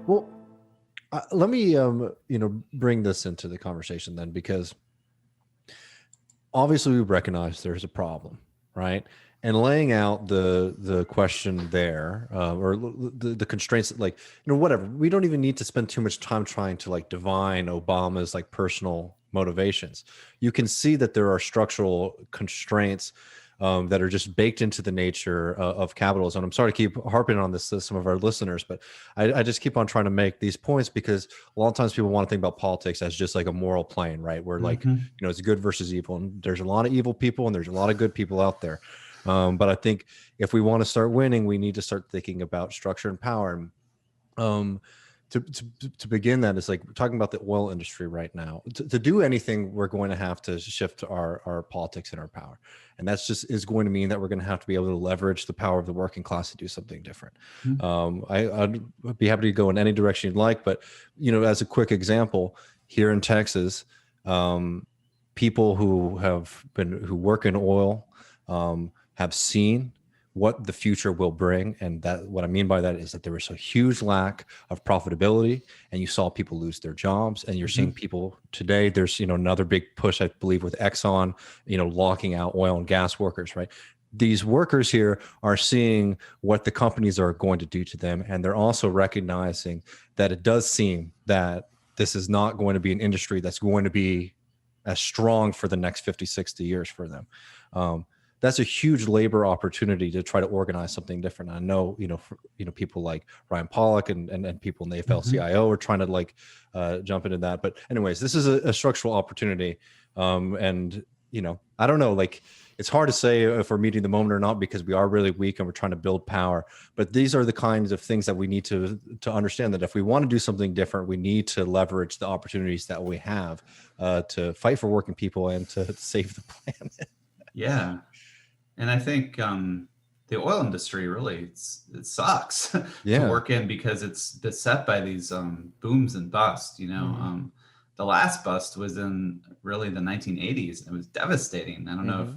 Well, let me bring this into the conversation then, because obviously we recognize there's a problem, right? And laying out the question there, or the constraints, like whatever. We don't even need to spend too much time trying to like divine Obama's like personal motivations. You can see that there are structural constraints that are just baked into the nature of capitalism. And I'm sorry to keep harping on this to some of our listeners, but I just keep on trying to make these points because a lot of times people want to think about politics as just like a moral plane, right? Where like, it's good versus evil. And there's a lot of evil people and there's a lot of good people out there. But I think if we want to start winning, we need to start thinking about structure and power. And to begin that is like talking about the oil industry right now. To do anything, we're going to have to shift our politics and our power. And that's just is going to mean that we're going to have to be able to leverage the power of the working class to do something different. I'd be happy to go in any direction you'd like, but as a quick example, here in Texas, people who work in oil have seen what the future will bring. And that what I mean by that is that there was a huge lack of profitability and you saw people lose their jobs, and you're seeing people today. There's, another big push, I believe, with Exxon, locking out oil and gas workers, right? These workers here are seeing what the companies are going to do to them. And they're also recognizing that it does seem that this is not going to be an industry that's going to be as strong for the next 50, 60 years for them. That's a huge labor opportunity to try to organize something different. I know, people like Ryan Pollock and people in the AFL-CIO are trying to like jump into that. But anyways, this is a structural opportunity. And, I don't know, like it's hard to say if we're meeting the moment or not, because we are really weak and we're trying to build power. But these are the kinds of things that we need to understand, that if we want to do something different, we need to leverage the opportunities that we have to fight for working people and to save the planet. Yeah. And I think the oil industry really, it sucks to work in, because it's beset by these booms and busts. The last bust was in really the 1980s. It was devastating. I don't know if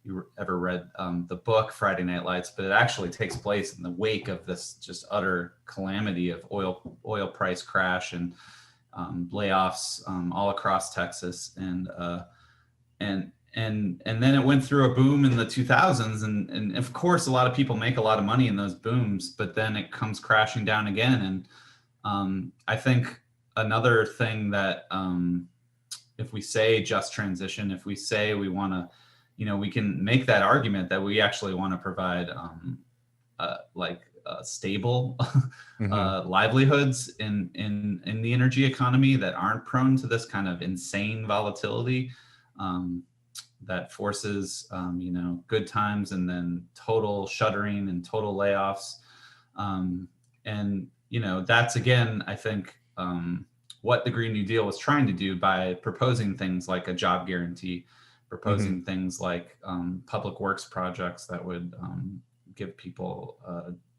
you ever read the book Friday Night Lights, but it actually takes place in the wake of this just utter calamity of oil price crash and layoffs all across Texas. And then it went through a boom in the 2000s, and of course a lot of people make a lot of money in those booms, but then it comes crashing down again. And I think another thing that if we say just transition, if we say we want to, we can make that argument that we actually want to provide stable livelihoods in the energy economy that aren't prone to this kind of insane volatility. That forces, good times and then total shuttering and total layoffs. And that's, again, I think, what the Green New Deal was trying to do by proposing things like a job guarantee, proposing things like public works projects that would give people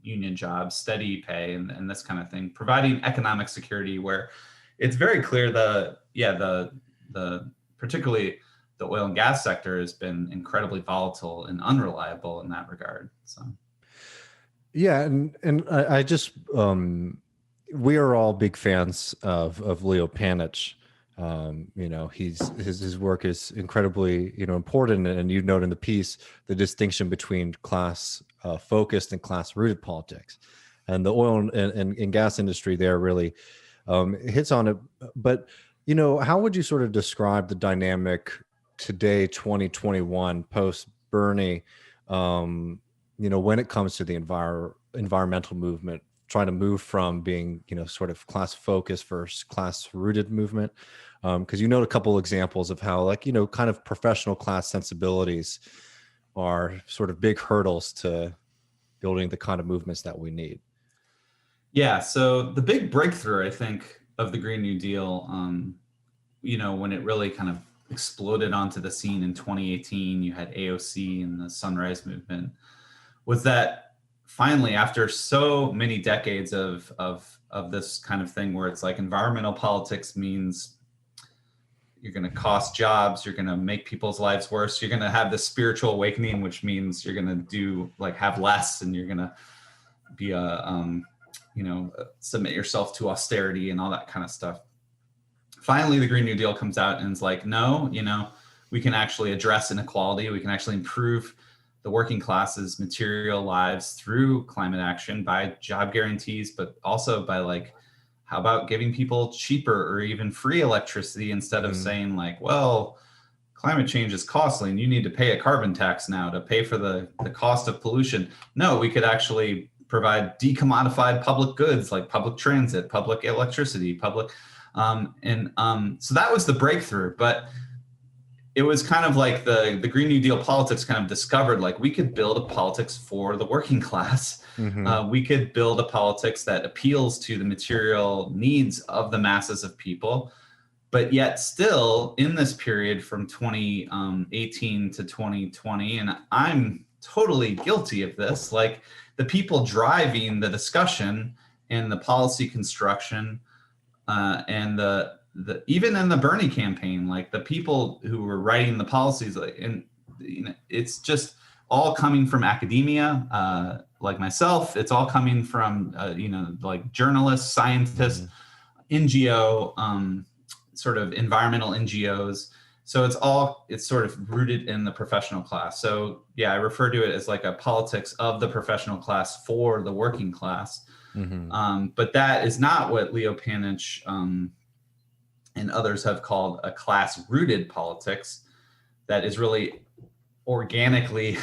union jobs, steady pay, and this kind of thing, providing economic security, where it's very clear the particularly the oil and gas sector has been incredibly volatile and unreliable in that regard. So, yeah, and I just we are all big fans of Leo Panitch. His work is incredibly important, and you note in the piece the distinction between class focused and class rooted politics, and the oil and gas industry there really hits on it. But how would you sort of describe the dynamic today, 2021, post Bernie, when it comes to the environmental movement, trying to move from being, sort of class focused versus class rooted movement? Because you note a couple examples of how, like, kind of professional class sensibilities are sort of big hurdles to building the kind of movements that we need. Yeah. So the big breakthrough, I think, of the Green New Deal, when it really kind of exploded onto the scene in 2018, you had AOC and the Sunrise Movement, was that finally, after so many decades of this kind of thing, where it's like environmental politics means you're going to cost jobs, you're going to make people's lives worse, you're going to have this spiritual awakening, which means you're going to have less, and you're going to be a submit yourself to austerity and all that kind of stuff. Finally, the Green New Deal comes out and is like, no, we can actually address inequality. We can actually improve the working class's material lives through climate action by job guarantees, but also by like, how about giving people cheaper or even free electricity instead of saying like, well, climate change is costly and you need to pay a carbon tax now to pay for the cost of pollution. No, we could actually provide decommodified public goods like public transit, public electricity, public, so that was the breakthrough. But it was kind of like the Green New Deal politics kind of discovered, like we could build a politics for the working class. We could build a politics that appeals to the material needs of the masses of people. But yet still in this period from 2018 to 2020, and I'm totally guilty of this, like the people driving the discussion and the policy construction and the even in the Bernie campaign, like the people who were writing the policies, like, and it's just all coming from academia, like myself. It's all coming from like journalists, scientists, NGO, sort of environmental NGOs. So it's sort of rooted in the professional class. So yeah, I refer to it as like a politics of the professional class for the working class. But that is not what Leo Panitch and others have called a class-rooted politics that is really organically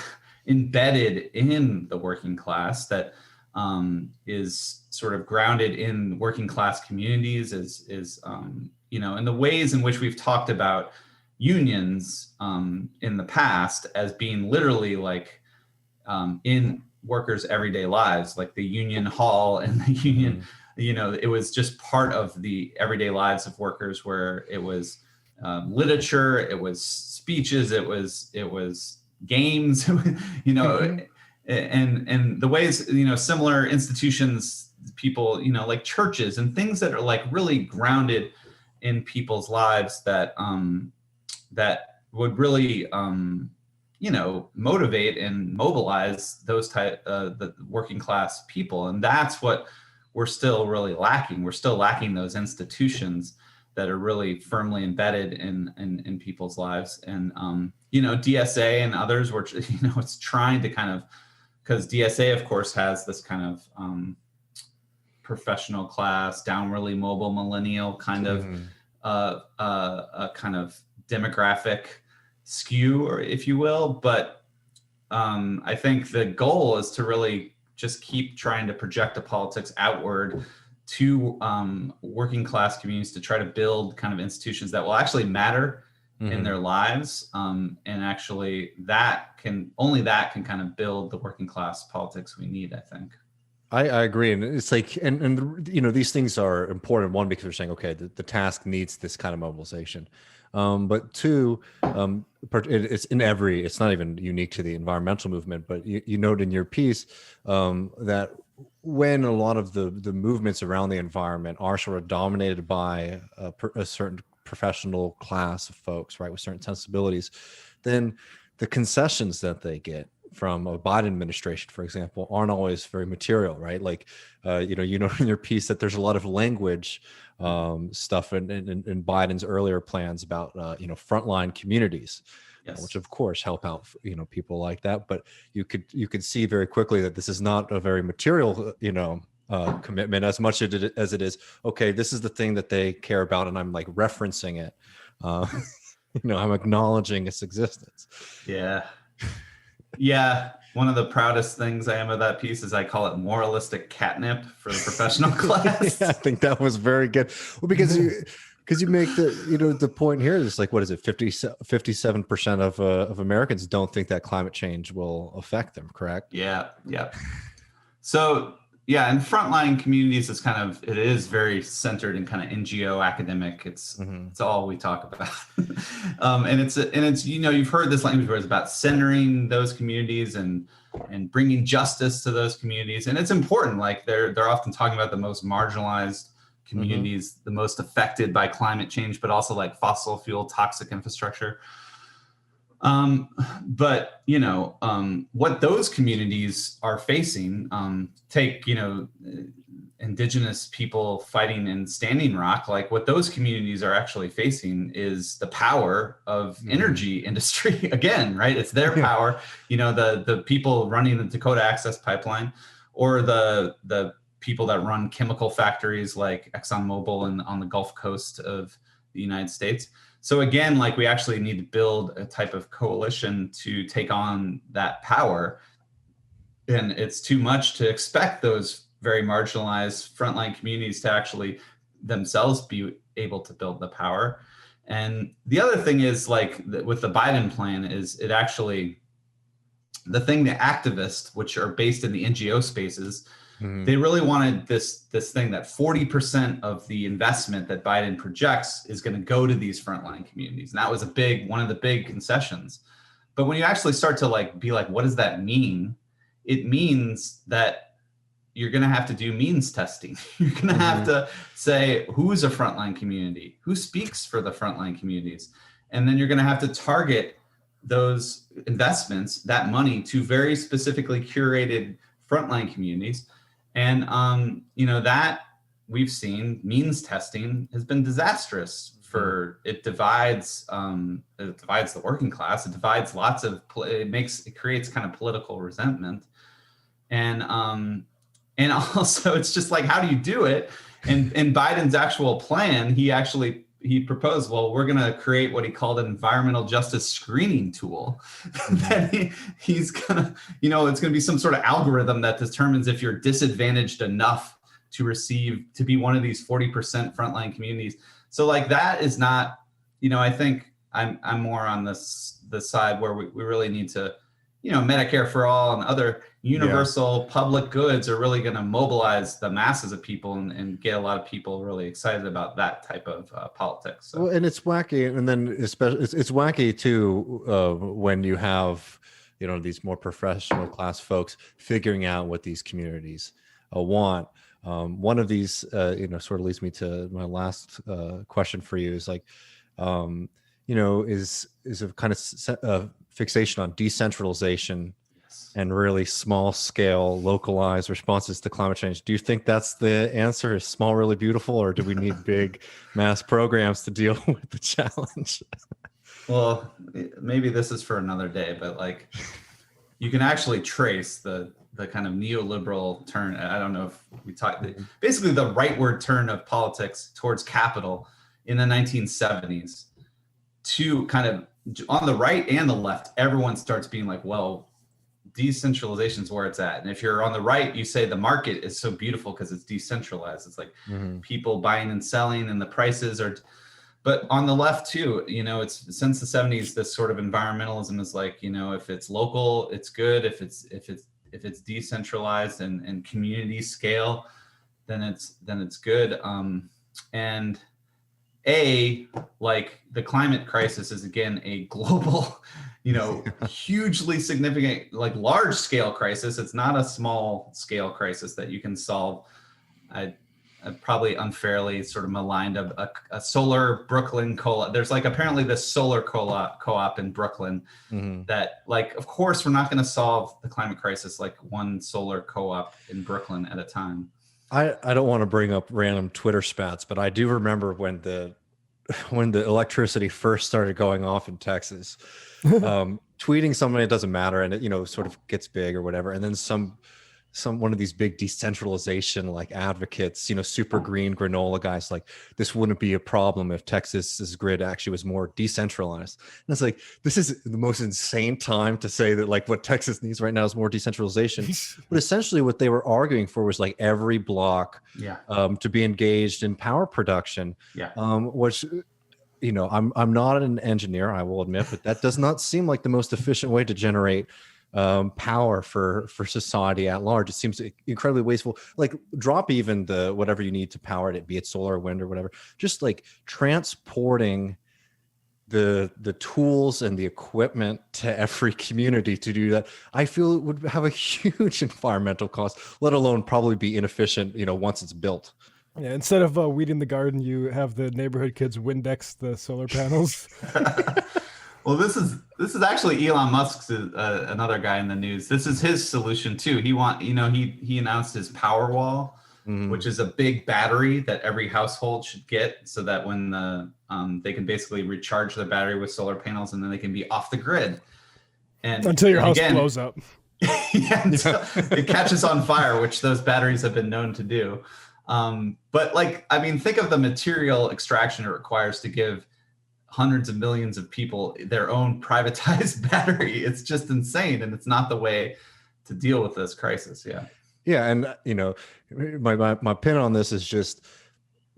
embedded in the working class, that is sort of grounded in working class communities, is in the ways in which we've talked about unions in the past as being literally like in workers' everyday lives, like the union hall and the union, it was just part of the everyday lives of workers, where it was literature, it was speeches, it was games, and the ways, similar institutions, people, like churches and things that are like really grounded in people's lives that that would really motivate and mobilize those the working class people. And that's what we're still really lacking. We're still lacking those institutions that are really firmly embedded in people's lives. And DSA and others were it's trying to kind of, because DSA of course has this kind of professional class, downwardly mobile millennial kind of a kind of demographic skew, or if you will. But I think the goal is to really just keep trying to project the politics outward to working class communities, to try to build kind of institutions that will actually matter in their lives, and actually that can kind of build the working class politics we need, I think. I agree. And it's like, and these things are important. One, because we're saying, okay, the task needs this kind of mobilization. But two, it's not even unique to the environmental movement, but you note in your piece that when a lot of the movements around the environment are sort of dominated by a certain professional class of folks, right, with certain sensibilities, then the concessions that they get from a Biden administration, for example, aren't always very material, right? Like, in your piece that there's a lot of language stuff in Biden's earlier plans about, frontline communities, yes, which of course help out, people like that. But you could see very quickly that this is not a very material, commitment as much as it is, okay, this is the thing that they care about, and I'm like referencing it. I'm acknowledging its existence. Yeah. Yeah, one of the proudest things I am of that piece is I call it moralistic catnip for the professional class. Yeah, I think that was very good. Well, because you make the point here is like, what is it? 57% of Americans don't think that climate change will affect them, correct? Yeah. So yeah, in frontline communities, it is very centered in kind of NGO academic. It's all we talk about. And it's you've heard this language where it's about centering those communities and bringing justice to those communities. And it's important. Like they're often talking about the most marginalized communities, the most affected by climate change, but also like fossil fuel toxic infrastructure. But what those communities are facing, take indigenous people fighting in Standing Rock, like what those communities are actually facing is the power of energy industry again, right? It's their power, the people running the Dakota Access Pipeline, or the people that run chemical factories like ExxonMobil and on the Gulf Coast of the United States. So again, like we actually need to build a type of coalition to take on that power. And it's too much to expect those very marginalized frontline communities to actually themselves be able to build the power. And the other thing is, like with the Biden plan, is it actually, the thing, the activists, which are based in the NGO spaces, they really wanted this thing that 40% of the investment that Biden projects is going to go to these frontline communities. And that was one of the big concessions. But when you actually start to be like, what does that mean? It means that you're going to have to do means testing. You're going to have to say, who's a frontline community? Who speaks for the frontline communities? And then you're going to have to target those investments, that money, to very specifically curated frontline communities. And, that we've seen means testing has been disastrous for, it divides the working class. It divides it creates kind of political resentment. And also it's just like, how do you do it? And in Biden's actual plan, he proposed, well, we're going to create what he called an environmental justice screening tool. That he's going to, it's going to be some sort of algorithm that determines if you're disadvantaged enough to be one of these 40% frontline communities. So like, that is not, I think I'm more on the side where we really need to, Medicare for all and other universal public goods are really going to mobilize the masses of people and get a lot of people really excited about that type of politics. So. Well, and it's wacky, and then especially it's wacky too when you have these more professional class folks figuring out what these communities want. One of these sort of leads me to my last question for you is like, is a kind of fixation on decentralization and really small scale localized responses to climate change. Do you think that's the answer? Is small really beautiful, or do we need big mass programs to deal with the challenge? Well, maybe this is for another day, but like you can actually trace the kind of neoliberal turn. I don't know if we talked, basically the rightward turn of politics towards capital in the 1970s to kind of on the right and the left, everyone starts being like, well, decentralization is where it's at. And if you're on the right, you say the market is so beautiful because it's decentralized. It's like people buying and selling and the prices are, but on the left too, it's since the 70s, this sort of environmentalism is like, if it's local, it's good. If it's decentralized and community scale, then it's good. And like the climate crisis is again a global, hugely significant, like large scale crisis. It's not a small scale crisis that you can solve. I probably unfairly sort of maligned a solar Brooklyn co-op. There's like apparently this solar co-op in Brooklyn that like, of course, we're not going to solve the climate crisis like one solar co-op in Brooklyn at a time. I don't want to bring up random Twitter spats, but I do remember when the electricity first started going off in Texas, tweeting somebody, it doesn't matter, and it sort of gets big or whatever, and then one of these big decentralization like advocates, super green granola guys, like this wouldn't be a problem if Texas's grid actually was more decentralized. And it's like, this is the most insane time to say that like what Texas needs right now is more decentralization. But essentially what they were arguing for was like every block to be engaged in power production, which I'm not an engineer, I will admit, but that does not seem like the most efficient way to generate power for society at large. It seems incredibly wasteful. Like drop even the whatever you need to power it, be it solar or wind or whatever, just like transporting the tools and the equipment to every community to do that, I feel it would have a huge environmental cost, let alone probably be inefficient once it's built. Yeah, instead of weeding the garden, you have the neighborhood kids Windex the solar panels. Well, this is actually Elon Musk's another guy in the news. This is his solution too. He announced his Powerwall, which is a big battery that every household should get, so that when they can basically recharge their battery with solar panels, and then they can be off the grid. And until your house again, blows up. yeah, until it catches on fire, which those batteries have been known to do. But think of the material extraction it requires to give hundreds of millions of people their own privatized battery. It's just insane, and it's not the way to deal with this crisis. Yeah, and my pin on this is just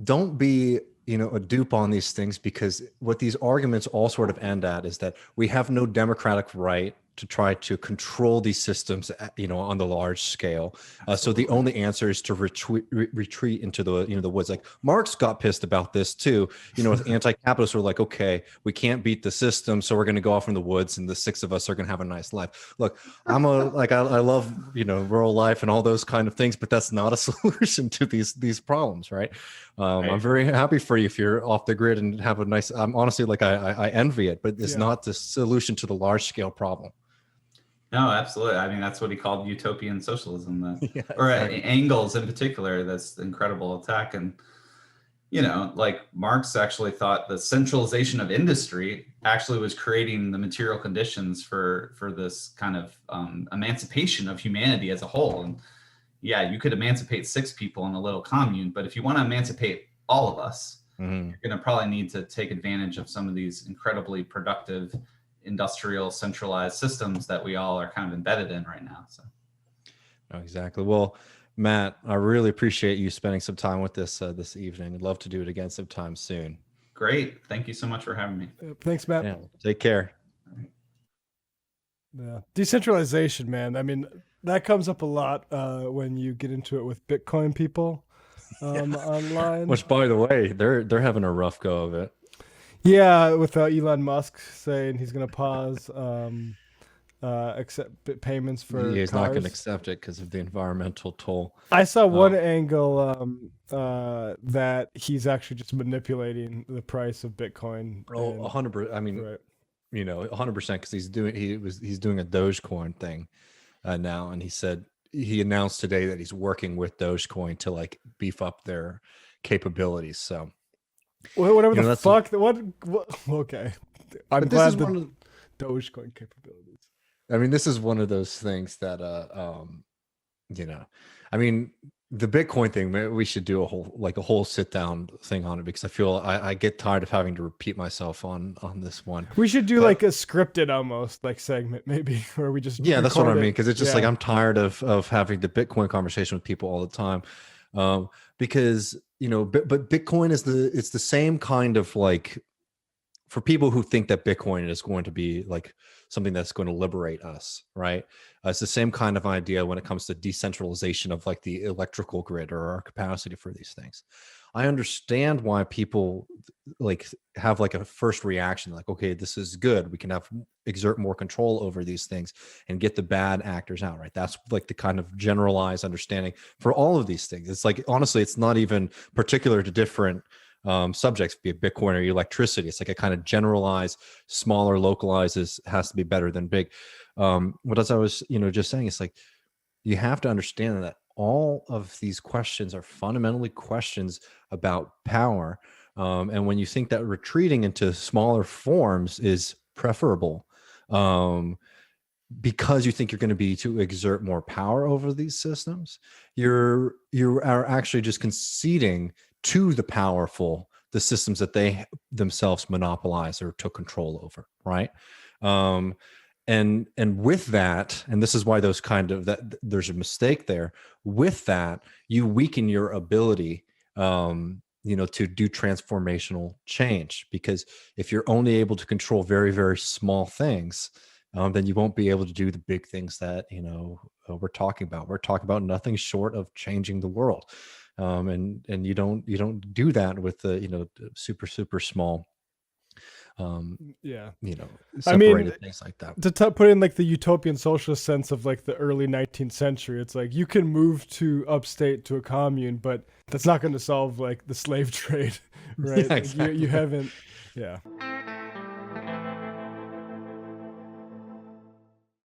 don't be a dupe on these things, because what these arguments all sort of end at is that we have no democratic right to try to control these systems, on the large scale. So the only answer is to retreat into the woods. Like Marx got pissed about this too. With anti-capitalists were like, okay, we can't beat the system, so we're going to go off in the woods, and the six of us are going to have a nice life. Look, I love rural life and all those kind of things, but that's not a solution to these problems, right? Right. I'm very happy for you if you're off the grid and have a nice. I'm honestly I envy it, but it's not the solution to the large scale problem. No, absolutely. I mean, that's what he called utopian socialism, or Engels in particular. That's incredible attack. And, Marx actually thought the centralization of industry actually was creating the material conditions for this kind of emancipation of humanity as a whole. And yeah, you could emancipate 6 people in a little commune, but if you want to emancipate all of us, you're going to probably need to take advantage of some of these incredibly productive industrial centralized systems that we all are kind of embedded in right now. So exactly. Well, Matt, I really appreciate you spending some time with us this evening. I'd love to do it again sometime soon. Great. Thank you so much for having me. Thanks, Matt. Yeah, take care. Yeah. Decentralization, man. I mean, that comes up a lot when you get into it with Bitcoin people online. Which, by the way, they're having a rough go of it. Yeah, with Elon Musk saying he's going to pause accept payments for He's cars. not going to accept it because of the environmental toll. I saw one angle that he's actually just manipulating the price of Bitcoin. 100%. I mean, right. 100%, because he's doing a Dogecoin thing now, and he announced today that he's working with Dogecoin to beef up their capabilities. So. Whatever the fuck. What? Okay. I'm glad the Dogecoin capabilities. I mean, this is one of those things that, I mean, the Bitcoin thing, maybe we should do a whole sit down thing on it, because I feel I get tired of having to repeat myself on this one. We should do a scripted almost segment maybe, where we just that's what I mean, because it's just I'm tired of having the Bitcoin conversation with people all the time, because but Bitcoin is it's the same kind of for people who think that Bitcoin is going to be something that's going to liberate us, right? It's the same kind of idea when it comes to decentralization of the electrical grid or our capacity for these things. I understand why people have a first reaction, okay, this is good. We can exert more control over these things and get the bad actors out, right? That's the kind of generalized understanding for all of these things. It's honestly, it's not even particular to different subjects, be it Bitcoin or electricity. It's a kind of generalized, smaller, localized has to be better than big. But as I was, just saying, it's you have to understand that all of these questions are fundamentally questions about power. And when you think that retreating into smaller forms is preferable, because you think you're going to be to exert more power over these systems, you are actually just conceding to the powerful the systems that they themselves monopolize or took control over, right? And with that, and this is why there's a mistake there. With that, you weaken your ability, to do transformational change, because if you're only able to control very, very small things, then you won't be able to do the big things that we're talking about. We're talking about nothing short of changing the world, and you don't do that with the super, super small. Separated things like that. To put in the utopian socialist sense of the early 19th century, it's you can move to upstate to a commune, but that's not going to solve the slave trade, right? Yeah, exactly. You haven't. Yeah.